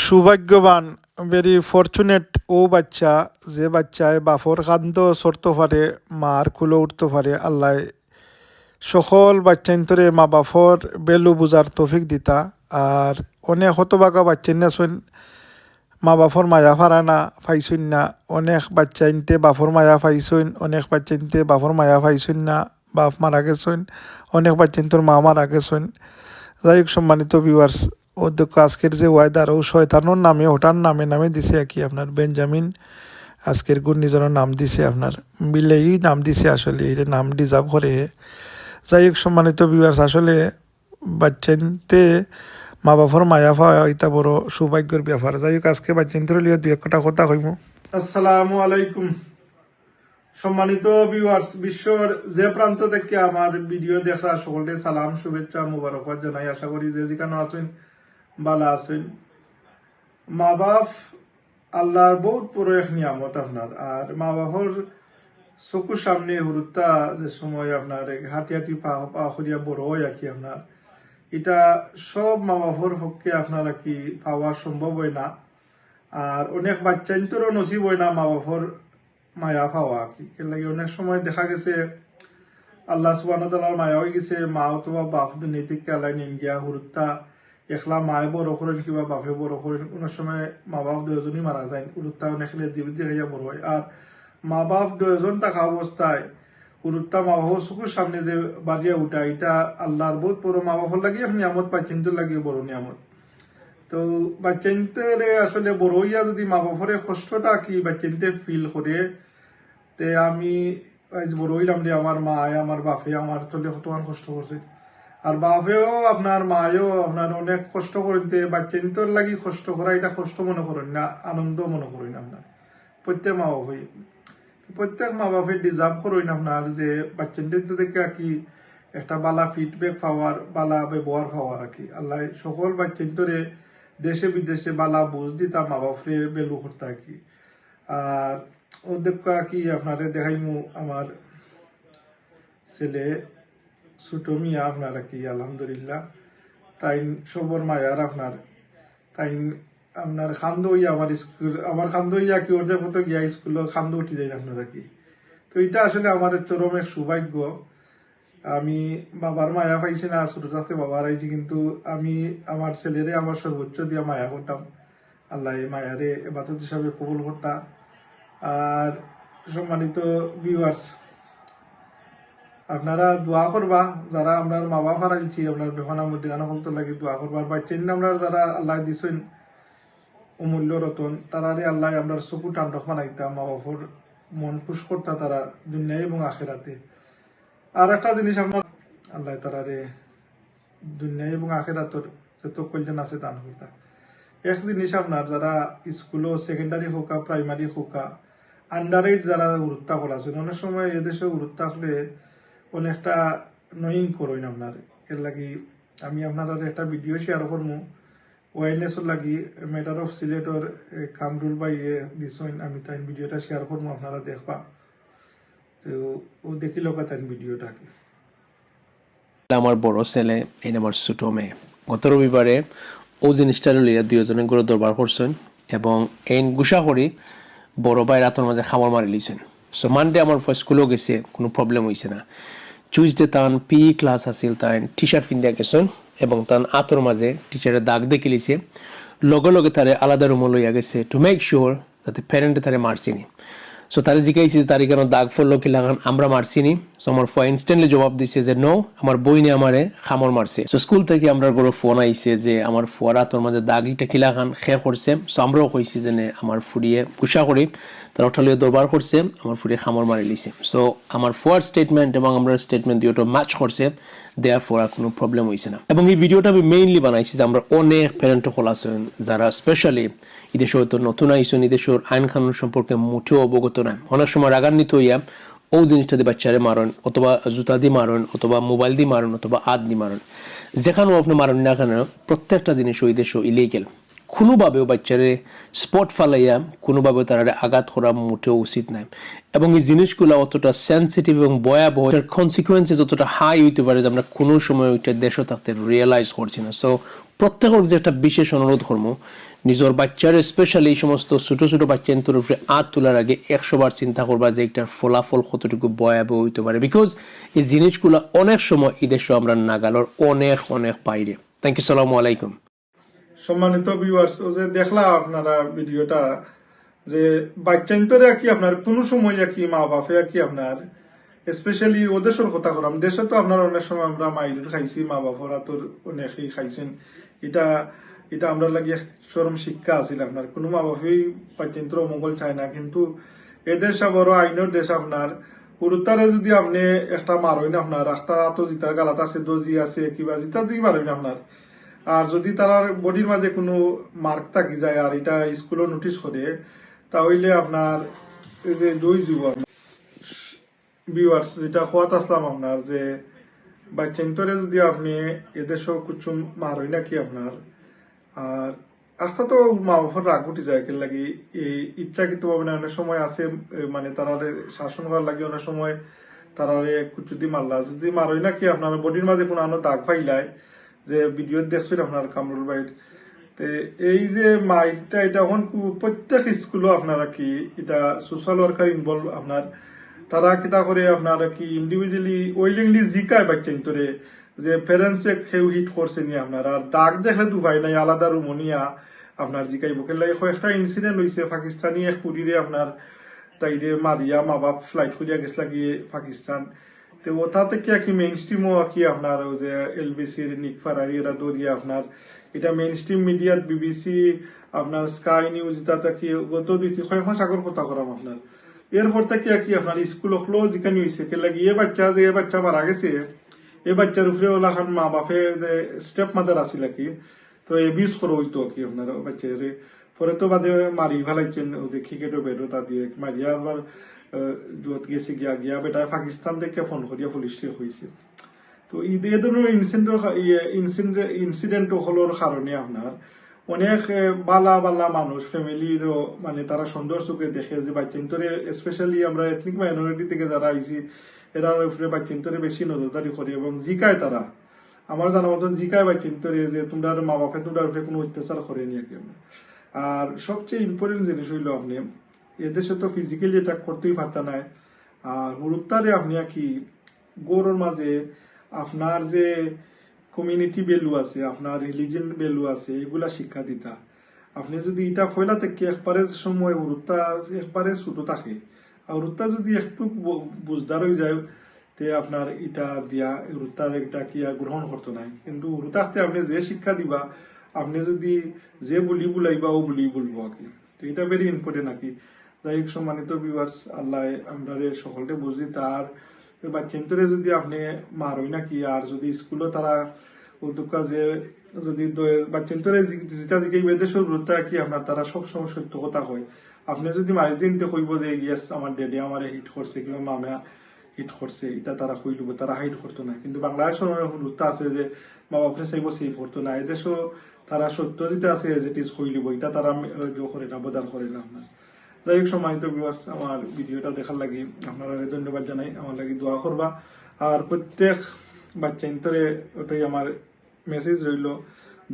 সৌভাগ্যবান, very fortunate ও বাচ্চা যে বাচ্চায় বাফর কান্দ সরতে পারে, মার কুলো উঠতে পারে। আল্লাহ সকল বাচ্চাইন্তরে মা বাফর বেলু বুঝার তৌফিক দিতা। আর অনেক হতবাগা বাচ্চাই না শুন মা বাফর মায়া ফারা না ফাইছুন না। অনেক বাচ্চাইনতে বাফর মায়া ফাইছুন, অনেক বাচ্চাইনতে বাফর মায়া ফাইছুন না, বাপ মারা গেছুন, অনেক বাচ্চাইন্তর মা মারা গেছুন। যাই হোক সম্মানিত ভিউয়ার্স, অধ্যক্ষ আজকের যে ওয়েদার ও শয়তানোর নামে ওটার নামে নামে দিছে আর কি আপনার বেঞ্জামিন আজকের ঘূর্ণিঝড়ের নাম দিছে আপনার বিলেই নাম দিছে, আসলে এটা নাম ডিজার্ভ করে। যাই হোক সম্মানিত ভিউয়ার্স, আসলে বাচ্চাইনতে মা বাপর মায়া পাওয়া এটা বড় সৌভাগ্যের ব্যাপার। যাই হোক আজকে বাচ্চাইন্তর লিয়ে দুই একটা কথা কইমু। আসসালামু আলাইকুম সম্মানিত ভিউয়ার্স, বিশ্বর যে প্রান্ত থেকে আমার ভিডিও দেখা সকলকে সালাম শুভেচ্ছা মুবারকবাদ জানাই। আশা করি যে যেখানে আছেন ভালো আছেন। মা বাপ আল্লাহর বহুত বড় এক নিয়ামত আপনার। আর মা বাপর চকুর সামনে হুরুত্তা যে সময় আপনার হাঁটি হাঁটি পা পা করিয়া বড় হয় আর কি আপনার, এটা সব মা বাপর পক্ষে আপনার আর কি পাওয়া সম্ভব হয় না। আর অনেক বাচ্চাইন্তরও নসিব হয় না মা বাপর মায়া পাওয়া আর কি। লাগে অনেক সময় দেখা গেছে আল্লাহ সুবহানাহু ওয়া তাআলার মায়া হয়ে গেছে, মা অথবা বাপ দুনিয়া থেকে আল্লাহ নিয়ে গিয়া হুরুত্তা একলা মায়ে বড় করেন কিংবা বাপে বড় করেন। অনেক সময় মা বাপ দুজনই মারা যায়, হুরুত্তা অনেক জীবিত হইয়া বড় হয়। আর মা বাপ দুজন থাকা অবস্থায় হুরুত্তা মা বাবার চকুর সামনে যে বাড়িয়া উঠা, এটা আল্লাহর বহুত বড়। মা বাবার লাগিয়ে নিয়ামত, বাচ্চাইন্তর লাগিয়ে বড় নিয়ামত। তো বাচ্চাইন্তরে আসলে বড় হইয়া যদি মা বাপরে কষ্টটা কি বাচ্চাইনতে ফিল করে, তে আমি আজ বড় হইলাম যে আমার মা আমার বাপে আমার চলে কতক্ষণ কষ্ট করছে। আর বাপেও আপনার মায়েও আপনার অনেক কষ্ট করতে, বাচ্চাইন্তর লাগি কষ্ট করা এটা কষ্ট মনে করেন না, আনন্দ মনে করেন আপনার। প্রত্যেক মা বাপে প্রত্যেক মা বাপে ডিজার্ভ করেন আপনার যে বাচ্চাদের থেকে কি একটা বালা ফিডব্যাক পাওয়ার, বালা ব্যবহার পাওয়ার আর কি। আল্লাহ সকল বাচ্চাইন্তরে দেশে বিদেশে বালা বুঝ দিতা মা বাপরে বেলু করতে আর কি। আর অধ্যক্ষ কি আপনারে দেখাইমু আমার ছেলে ছোট মিয়া আপনার আর কি আলহামদুলিল্লাহ তাই সবর মায়ার আপনার তাই আপনার খান্দ হইয়া আমার স্কুল আমার খান্দ হইয়া কি ওদের মতো গিয়া স্কুল খান্দ উঠে যায় আপনার আর কি। তো এটা আসলে আমাদের চরম এক সৌভাগ্য। আমি বাবার মায়া পাইছি না, ছোট থাকতে বাবার আইছি, কিন্তু আমি আমার ছেলেরে আমার সর্বোচ্চ দিয়া মায়া করতাম। আল্লাহ মায়ারে এবাদত হিসাবে কবুল করতাম। আর সম্মানিত ভিউয়ার্স, আপনারা দোয়া করবা যারা আমরা মা বাবা হারাইছি, আপনার বেহানা মধ্যে গানা ফলতে লাগে দোয়া করবার। বাচ্চা আমরা যারা আল্লাহ দিছেন অমূল্য রতন, তারারে আল্লাহ আমরা চকু টান্ডক বানাইতাম, মা বাবার মন খুশ করতা তারা দুনিয়ায় এবং আখেরাতে। আর একটা জিনিস আপনার আল্লাহ তারারে দুনিয়ায় এবং আখেরাতর যত কল্যাণ আছে দান করতা। এক জিনিস আপনার যারা স্কুলও সেকেন্ডারি হোক প্রাইমারি হোক আন্ডার এইজ যারা গুরুত্ব করা আছে, অনেক সময় এদেশে গুরুত্ব আসলে অনেকটা নয়িং করেন আপনার। এর লাগি আমি আপনার একটা ভিডিও শেয়ার করবো ওয়ারনেসর লাগি ম্যাটার অফ সিলেটর কামরুল ভাই দিছেন, আমি তাই ভিডিওটা শেয়ার করবো, আপনারা দেখবা। তো ও দেখিল তাই ভিডিওটা কি। আমার বড় ছেলে এই আমার ছোট মেয়ে গত রবিবারে ও জিনিসটা লইয়া দুজনে গরু দরবার করছেন এবং এই গুসা করি বড় ভাই রাতের মাঝে খামার মারি লিছেন। সো মানডে আমার স্কুলেও গেছে, কোনো প্রবলেম হয়েছে না। চুইসডে তান পি ক্লাস আছিল, তাই টি শার্ট পিন্ধিয়া গেছেন এবং তান আতর মাঝে টিচারের দাগ দেখে লিছে। লগে লগে তারে আলাদা রুমে লইয়া গেছে টু মেক শিওর যাতে প্যারেন্টে তারে মারছিনি। সো তারা জিজ্ঞাসি তারি কেন দাগ ফললো কি লাগান আমরা মারছিনি। সো আমার ফোন ইনস্ট্যান্টলি জবাব দিছে যে নো, আমার বই নিয়ে আমারে খামর মারছে। সো স্কুল থেকে আমরা বড় ফোন আইছে যে আমার ফুয়ারা তোর মাঝে দাগিটা কি লাগান খে করছে। সো আমরাও কইছি যে আমার ফুরিয়ে গুসা করি তারা অঠালিয়ে দরবার করছে, আমার ফুরিয়ে খামর মারি লিছে। সো আমার ফুয়ার স্টেটমেন্ট এবং আমরা স্টেটমেন্ট দুটো ম্যাচ করছে, দেয়ার ফর আর কোনো প্রবলেম হয়েছে না। এবং এই ভিডিওটা আমি মেইনলি বানাইছি যে আমরা অনেক প্যারেন্ট হল আছেন যারা স্পেশালি এদেশে হয়তো নতুন আইসেন, এদেশের আইন কানুন সম্পর্কে মোটেও অবগত নয়। অনেক সময় রাগান্বিত হইয়া ও জিনিসটা দিয়ে বাচ্চারে মারেন, অথবা জুতা দিয়ে মারেন, অথবা মোবাইল দিয়ে মারেন, অথবা হাত দিয়ে মারেন। যেখানেও আপনি মারেন না কেন প্রত্যেকটা জিনিস ওই দেশে ইলিগেল। কোনোভাবেও বাচ্চারে স্পট ফালাইয়া কোনোভাবেও তারা আঘাত করা মোটেও উচিত নয়। এবং এই জিনিসগুলো অতটা সেন্সিটিভ এবং ভয়াবহ, এটার কনসিকুয়েন্সেস অতটা হাই হইতে পারে যে আমরা কোনো সময় ওইটা দেশে থাকতে রিয়েলাইজ করছি না। সো প্রত্যেকের যে একটা বিশেষ অনুরোধ করবো, নিজের বাচ্চার স্পেশালি এই সমস্ত ছোট ছোট বাচ্চার উপরে হাত তোলার আগে 100 বার চিন্তা করবা যে এটার ফলাফল কতটুকু ভয়াবহ হইতে পারে, বিকজ এই জিনিসগুলো অনেক সময় এদের আমরা নাগালোর অনেক অনেক বাইরে। থ্যাংক ইউ, সালামু আলাইকুম। সম্মানিত ভিউয়ার্স, ও যে দেখলা আপনারা ভিডিওটা, যে বাচ্চান্তরে কি আপনার কোনো সময় কি মা বাপে কি আপনার স্পেশালি ও দেশের কথা করাম, দেশে তো আপনার অনেক সময় আমরা মাইর খাইছি, মা বাপরা তোর অনেকেই খাইছেন, এটা এটা আমরা লাগি চরম শিক্ষা আছিল। আপনার কোনো মা বাপেই বাচ্চান্তর অমঙ্গল চায় না, কিন্তু এ দেশ বড় আইনের দেশ। আপনার পুরুতারে যদি আপনি একটা মারইন, আপনার রাস্তা তো জিতার গালাত আছে, দজি আছে, কিবা জিতা যদি মারইন আপনার, আর যদি তার বডির মাঝে কোনো মার্ক থাকি যায় আর এটা স্কুলও নোটিশ করে, তাহলে আপনার এই যে দুই জীবন ভিউয়ার্স যেটা খোয়াত আসলাম আপনার, যে বাচ্চান্তরে যদি আপনি এদেশও কিছু মারই নাকি আপনার, আর আস্থা তো মা বাবার রাগ উঠে যায় একে লাগি, এই ইচ্ছাকৃত ভাবে না, অনেক সময় আছে মানে তারা শাসন করার লাগে, অনেক সময় তারা যদি মারলা যদি মারই নাকি আপনার বডির মাঝে কোনো আনো দাগ পাইলায়, যে ভিডিও দেখছেন আপনার কামরুল ভাইয়ের, তো এই যে মাইকটা এটা এখন প্রত্যেক স্কুলও আপনারা কি এটা সোশ্যাল ওয়ার্কার ইনভলভ আপনার, তারা কিতা করে আপনার কি ইন্ডিভিজুয়ালি ওইলিংলি জিকায় বাচ্চান তোরে, যে প্যারেন্টসে কেউ হিট করছে নি আপনার, আর দাগ দেখে দু ভাই নাই আলাদা রুমনিয়া আপনার জিকাই বুকের লাগে। একটা ইনসিডেন্ট হয়েছে পাকিস্তানি এক কুড়িরে আপনার তাইরে মারিয়া মা বাপ ফ্লাইট করিয়া গেছে লাগিয়ে পাকিস্তান, তো ওটা থেকে কি মেইন স্ট্রিমও কি আপনার ওই যে এলবিসির নিক ফারারি এরা দৌড়িয়ে আপনার এটা মেইন স্ট্রিম মিডিয়াত বিবিসি আপনার স্কাই নিউজ তাতে কি গত দুই কয়েক মাস আগর কথা করাম আপনার, এরপর থেকে কি আপনার স্কুল হলো যেখানে হয়েছে কে লাগি এ বাচ্চা যে এ বাচ্চা মারা গেছে, এ বাচ্চার উপরে ওলা খান মা বাপে স্টেপ মাদার আসিল কি, তো এবিউজ করে হইতো কি আপনার বাচ্চার, পরে তো বাদে মারি ফেলাইছেন ওদের ক্রিকেটও বেরো তা দিয়ে মারিয়া আবার গেছে গিয়া গিয়া বেটা পাকিস্তান থেকে ফোন করিয়া পুলিশে হয়েছে। তো এই ধরনের ইনসিডেন্ট হলোর কারণে আপনার অনেক বালা বালা মানুষ ফ্যামিলিরও মানে তারা সুন্দর চোখে দেখে যে বাচ্চান্তরে স্পেশালি আমরা এথনিক মাইনরিটি থেকে যারা আইছি এরা উপরে বাচ্চান্তরে বেশি নজরদারি করে এবং জিকায় তারা, আমার জানা মতন জিকায় বাচ্চান্তরে যে তোমরা মা বাপে তোমরা উপরে কোনো অত্যাচার করেনি আর কি। আর সবচেয়ে ইম্পর্টেন্ট জিনিস হইলো আপনি এদেশে তো ফিজিক্যালি এটা করতেই পারতা নাই, আর হুরুত্তারে আপনি কি গৌরর মাঝে আপনার যে কমিউনিটি ভ্যালু আছে, আপনার রিলিজিয়ন ভ্যালু আছে, এগুলা শিক্ষা দিতা। আপনি যদি এটা ফয়লা থেকে একবারে সময় হুরুত্তা একবারে ছোট থাকে, আর হুরুত্তা যদি একটু বুঝদার হয়ে যায়, তে আপনার এটা দিয়া হুরুত্তার এটা কি গ্রহণ করতো নাই, কিন্তু হুরুতাতে আপনি যে শিক্ষা দিবা, আপনি যদি যে বলি বুলাইবা ও বলি বলবো আর কি, তো এটা ভেরি ইম্পর্টেন্ট আর কি। যাই হোক সম্মানিত ভিউয়ার্স, আল্লাহ আমরা সকলকে বুঝি, তার বাচ্চান্তরে যদি আপনি মারই নাকি, আর যদি স্কুলে তারা উদ্যোগা যে যদি বাচ্চান্তরে যেটা দিকে বেদেশের গুরুত্ব কি আপনার তারা সবসময় সত্য কথা হয়, আপনি যদি মারি দিনতে কইব যে ইয়েস আমার ড্যাডি আমার হিট করছে কিংবা মামা হিট করছে, এটা তারা কইলব, তারা হাইট করতো না। কিন্তু বাংলাদেশের অনেক গুরুত্ব আছে যে মা বাপরে চাইব সেই করতো না, এদেশও তারা সত্য যেটা আছে এজ ইট ইজ কইলিব, এটা তারা করে না, বদার করে না আপনার। যাই হোক সম্মানিত ভিউয়ার্স, আমার ভিডিওটা দেখার লাগি আপনারা ধন্যবাদ জানাই, আমার লাগি দোয়া করবা, আর প্রত্যেক বাচ্চা ইন্তরে ওটাই আমার মেসেজ রইল,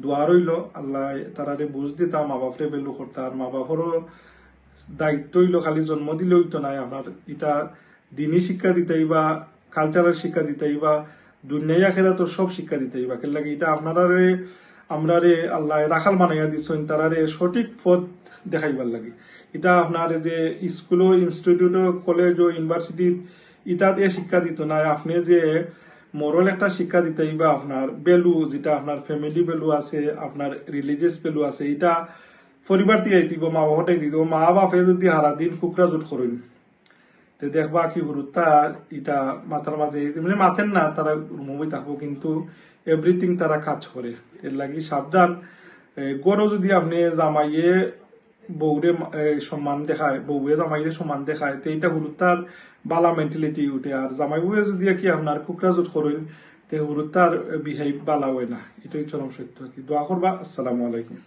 দোয়া রইল, আল্লাহ তারারে বুঝ দিতা, মা বাপরে বেলু করতা, আর মা বাপরও দায়িত্ব হইল খালি জন্ম দিলে হইতো নাই, আপনার এটা দিনই শিক্ষা দিতেই বা কালচারাল শিক্ষা দিতেই বা দুনিয়া আখেরা তো সব শিক্ষা দিতেই বা কেন লাগে এটা আপনারারে আমরারে আল্লাহ রাখাল বানাইয়া দিচ্ছেন, তারারে সঠিক পথ দেখাইবার লাগে। এটা আপনার যে স্কুল ইনস্টিটিউট কলেজ ও ইউনিভার্সিটি ইটাতে শিক্ষা দিত না, আপনি যে মোরাল একটা শিক্ষা দিতেই বা আপনার ভ্যালু যেটা আপনার ফ্যামিলি ভ্যালু আছে, আপনার রিলিজিয়াস ভ্যালু আছে, এটা পরিবার দিয়ে দিব, মা বাবাটাই দিব। মা বাপে যদি হারা দিন কুকরা জোট করেন, তো দেখবা কি হুরুত্তা এটা মাথার মাঝে মানে মাথেন না, তারা মুভি থাকবো কিন্তু এভরিথিং তারা কাজ করে, এর লাগি সাবধান। গড়ও যদি আপনি জামাইয়ে বউরে সম্মান দেখায়, বউয়ে জামাইরে সম্মান দেখায়, তো এইটা হুরুত্তার বালা মেন্টালিটি উঠে, আর জামাই বউয়ে যদি কি আপনার কুকরা জোট করেন, তে হুরুত্তার বিহেভ বালা হয় না, এটাই চরম সত্য। কি দোয়া করবা। আসসালামু আলাইকুম।